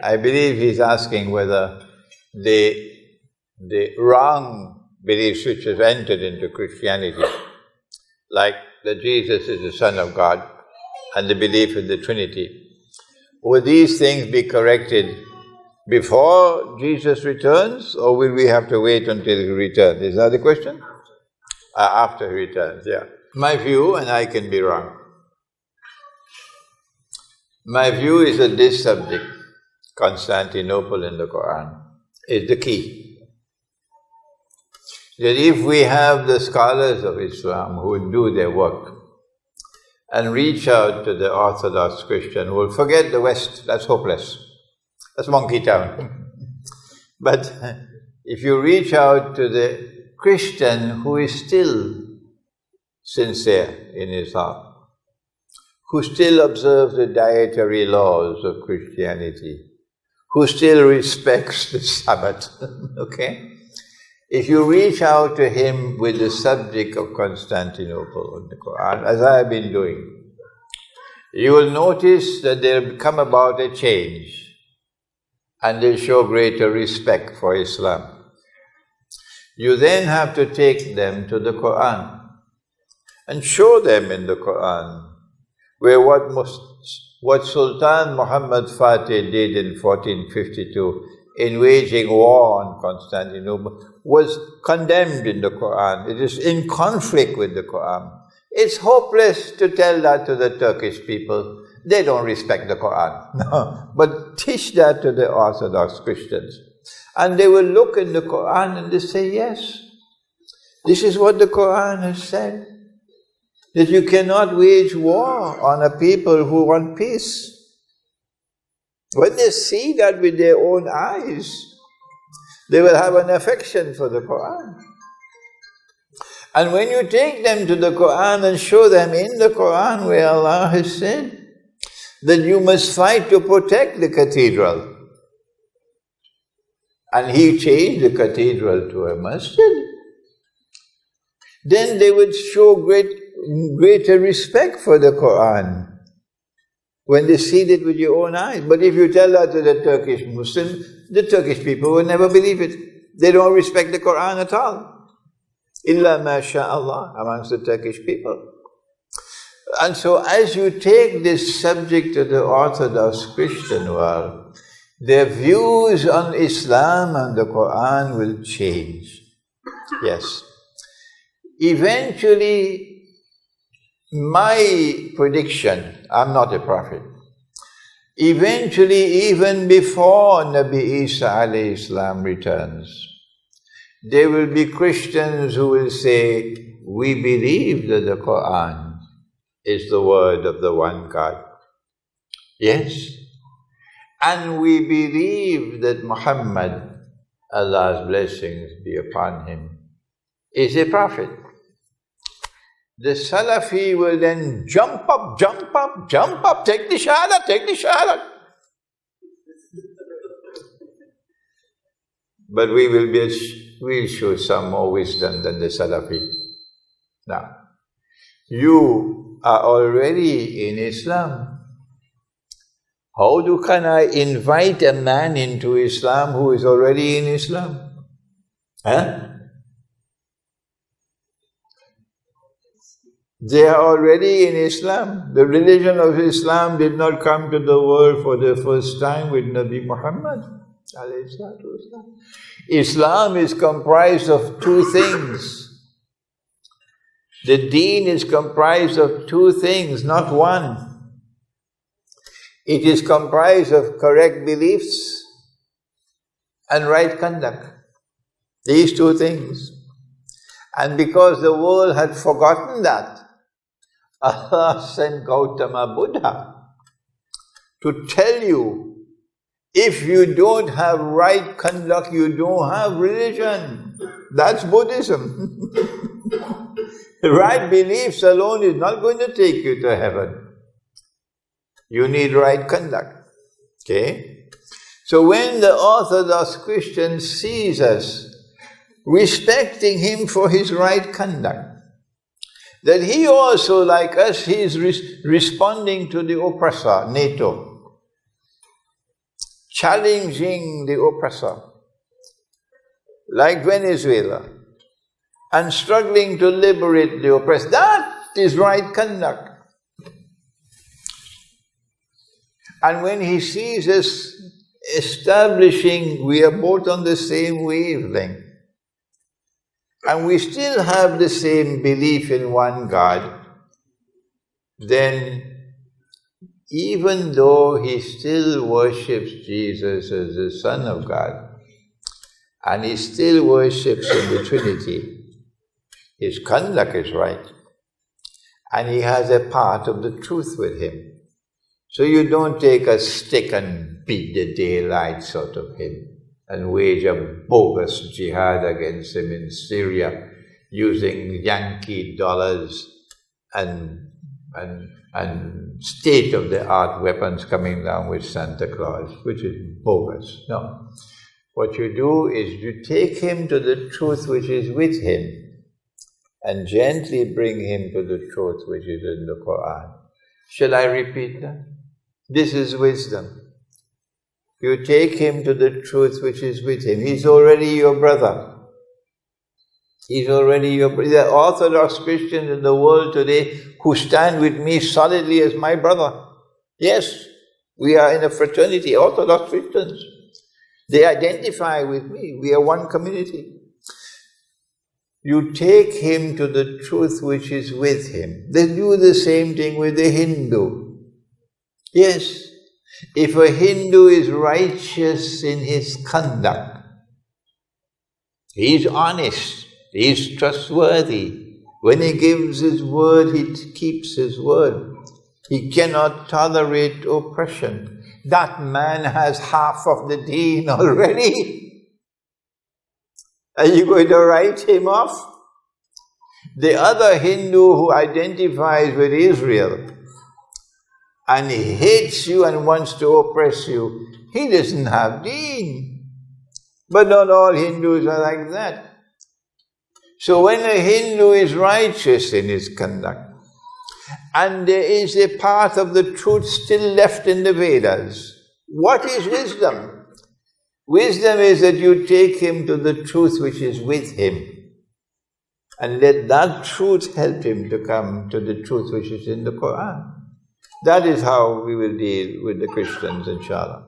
I believe he's asking whether the wrong beliefs which have entered into Christianity, like that Jesus is the Son of God and the belief in the Trinity, will these things be corrected before Jesus returns, or will we have to wait until he returns? Is that the question? After he returns, yeah. My view, and I can be wrong, my view is that this subject, Constantinople in the Quran, is the key. That if we have the scholars of Islam who do their work and reach out to the Orthodox Christian who will forget the West, that's hopeless. That's monkey town. But if you reach out to the Christian who is still sincere in his heart, who still observes the dietary laws of Christianity, who still respects the Sabbath, okay? If you reach out to him with the subject of Constantinople in the Quran, as I have been doing, you will notice that there will come about a change and they show greater respect for Islam. You then have to take them to the Quran and show them in the Quran where what Sultan Muhammad Fatih did in 1452 in waging war on Constantinople was condemned in the Quran. It is in conflict with the Quran. It's hopeless to tell that to the Turkish people. They don't respect the Quran. No. But teach that to the Orthodox Christians. And they will look in the Quran and they say, yes, this is what the Quran has said. That you cannot wage war on a people who want peace. When they see that with their own eyes, they will have an affection for the Quran. And when you take them to the Quran and show them in the Quran where Allah has said that you must fight to protect the cathedral, and He changed the cathedral to a masjid, then they would show greater respect for the Quran when they see it with your own eyes. But if you tell that to the Turkish Muslims, the Turkish people will never believe it. They don't respect the Quran at all. Illa masha'Allah, amongst the Turkish people. And so as you take this subject to the Orthodox Christian world, their views on Islam and the Quran will change. Yes. Eventually, my prediction, I'm not a prophet, eventually even before Nabi Isa alayhi salam returns, there will be Christians who will say, we believe that the Quran is the word of the one God. Yes. And we believe that Muhammad, Allah's blessings be upon him, is a prophet. The Salafi will then jump up, take the shahada. But we'll show some more wisdom than the Salafi. Now, you are already in Islam. How can I invite a man into Islam who is already in Islam? Huh? They are already in Islam. The religion of Islam did not come to the world for the first time with Nabi Muhammad. Islam is comprised of two things. The deen is comprised of two things, not one. It is comprised of correct beliefs and right conduct. These two things. And because the world had forgotten that, Allah sent Gautama Buddha to tell you, if you don't have right conduct, you don't have religion. That's Buddhism. Right beliefs alone is not going to take you to heaven. You need right conduct. Okay? So when the Orthodox Christian sees us respecting him for his right conduct, that he also, like us, he is responding to the oppressor, NATO, challenging the oppressor, like Venezuela, and struggling to liberate the oppressed. That is right conduct. And when he sees us establishing we are both on the same wavelength, and we still have the same belief in one God, then even though he still worships Jesus as the Son of God, and he still worships in the Trinity, his conduct is right, and he has a part of the truth with him. So you don't take a stick and beat the daylights out of him and wage a bogus jihad against him in Syria using Yankee dollars and state-of-the-art weapons coming down with Santa Claus, which is bogus. No. What you do is you take him to the truth which is with him and gently bring him to the truth which is in the Quran. Shall I repeat that? This is wisdom. You take him to the truth which is with him. He's already your brother. He's already your brother. There are Orthodox Christians in the world today who stand with me solidly as my brother. Yes, we are in a fraternity, Orthodox Christians. They identify with me. We are one community. You take him to the truth which is with him. They do the same thing with the Hindu. Yes, if a Hindu is righteous in his conduct, he's honest, he's trustworthy. When he gives his word, he keeps his word. He cannot tolerate oppression. That man has half of the deen already. Are you going to write him off? The other Hindu who identifies with Israel and he hates you and wants to oppress you, he doesn't have deen. But not all Hindus are like that. So when a Hindu is righteous in his conduct, and there is a part of the truth still left in the Vedas, what is wisdom? Wisdom is that you take him to the truth which is with him, and let that truth help him to come to the truth which is in the Quran. That is how we will deal with the Christians, inshallah.